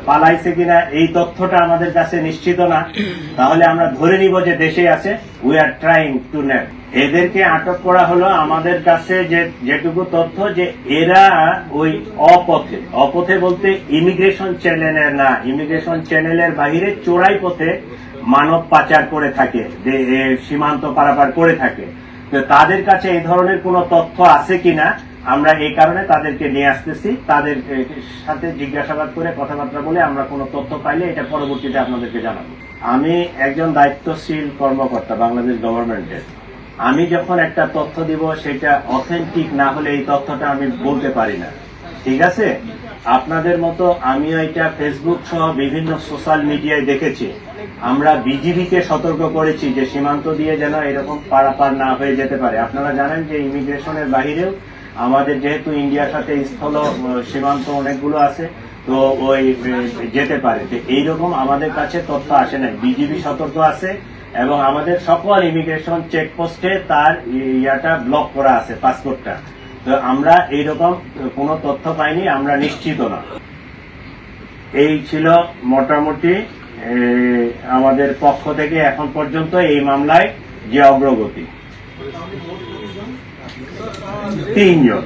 পালাইছে কিনা এই তথ্যটা আমাদের কাছে নিশ্চিত না, তাহলে আমরা ধরে নিব যে দেশে আছে। We are trying to net. এদেরকে আটক করা হলো আমাদের কাছে যেটুকু তথ্য যে এরা ওই অপথে বলতে ইমিগ্রেশন চ্যানেলের না, ইমিগ্রেশন চ্যানেলের বাহিরে চোরাই পথে মানব পাচার করে থাকে, সীমান্ত পারাপার করে থাকে। তো তাদের কাছে এই ধরনের কোনো তথ্য আছে কিনা আমরা এই কারণে তাদেরকে নিয়ে আসতেছি। তাদের সাথে জিজ্ঞাসাবাদ করে কথাবার্তা বলে আমরা কোনো তথ্য পাইলে এটা পরবর্তীতে আপনাদেরকে জানাবো। আমি একজন দায়িত্বশীল কর্মকর্তা বাংলাদেশ গভর্নমেন্টের। আমি যখন একটা তথ্য দিব সেটা অথেন্টিক না হলে এই তথ্যটা আমি বলতে পারি না, ঠিক আছে? আপনাদের মতো আমিও এটা ফেসবুক সহ বিভিন্ন সোশ্যাল মিডিয়ায় দেখেছি। আমরা বিজিবিকে সতর্ক করেছি যে সীমান্ত দিয়ে যেন এরকম পারাপার না হয়ে যেতে পারে। আপনারা জানেন যে ইমিগ্রেশনের বাহিরেও আমাদের যেহেতু ইন্ডিয়ার সাথে স্থল সীমান্ত অনেকগুলো আছে, তো ওই যেতে পারে। তো এইরকম আমাদের কাছে তথ্য আসে নাই। বিজিবি সতর্ক আছে এবং আমাদের সকল ইমিগ্রেশন চেকপোস্টে তার ইয়াটা ব্লক করা আছে, পাসপোর্টটা। তো আমরা এইরকম কোনো তথ্য পাইনি, আমরা নিশ্চিত না। এই ছিল মোটামুটি আমাদের পক্ষ থেকে এখন পর্যন্ত এই মামলায় যে অগ্রগতি। 3 জন।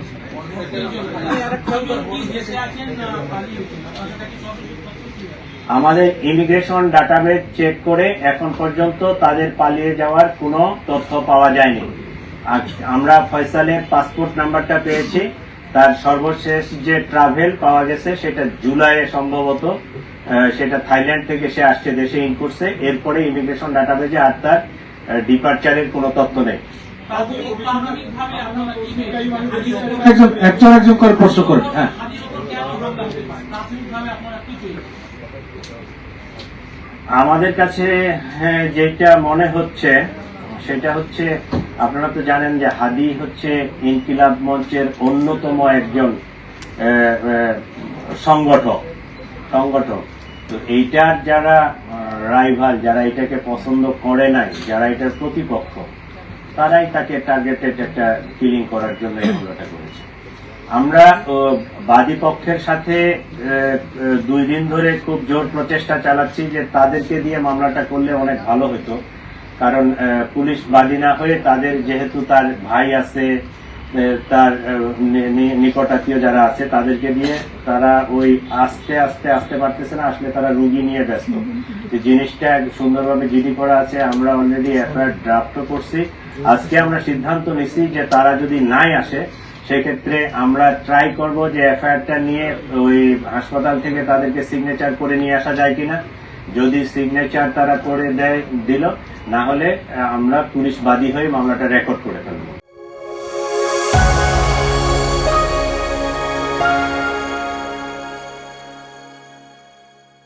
আমাদের ইমিগ্রেশন ডাটাবেস চেক করে এখন পর্যন্ত তাদের পালিয়ে যাওয়ার কোনো তথ্য পাওয়া যায়নি। আমরা ফয়সালের পাসপোর্ট নাম্বারটা পেয়েছি, তার সর্বশেষ যে ট্রাভেল পাওয়া গেছে সেটা জুলাইয়ে সম্ভবত, সেটা থাইল্যান্ড থেকে সে আসছে, দেশে ইন করছে। এরপরে ইমিগ্রেশন ডাটাবেজে আর তার ডিপার্চারের কোনো তথ্য নেই। একজন করে প্রশ্ন করেন। হ্যাঁ, আমাদের কাছে যেটা মনে হচ্ছে সেটা হচ্ছে, আপনারা তো জানেন যে হাদি হচ্ছে ইনকিলাব মঞ্চের অন্যতম একজন সংগঠক। তো এইটার যারা রাইভাল, যারা এটাকে পছন্দ করে নাই, যারা এটার প্রতিপক্ষ, তারাই তাকে টার্গেটেড একটা কিলিং করার জন্য এই হামলাটা করেছে। আমরা বাদী পক্ষের সাথে 2 দিন ধরে খুব জোর প্রচেষ্টা চালাচ্ছি যে তাদেরকে দিয়ে মামলাটা করলে অনেক ভালো হতো। কারণ পুলিশ বাদী না হয়ে তাদের, যেহেতু তার ভাই আছে, তার নিকটাত্মীয় যারা আছে, তাদেরকে দিয়ে তারা ওই আসতে পারতেছে না, আসলে তারা রুগী নিয়ে ব্যস্ত। জিনিসটা সুন্দরভাবে জিডি করা আছে, আমরা অলরেডি এফআইআর ড্রাফটও করছি। আজকে আমরা সিদ্ধান্ত নিছি যে তারা যদি নাই আসে সেক্ষেত্রে আমরা ট্রাই করব যে এফআইআরটা নিয়ে ওই হাসপাতাল থেকে তাদেরকে সিগনেচার করে নিয়ে আসা যায় কিনা। যদি সিগনেচার তারা করে দিল, না হলে আমরা পুলিশ বাদী হয়ে মামলাটা রেকর্ড করে ফেলব।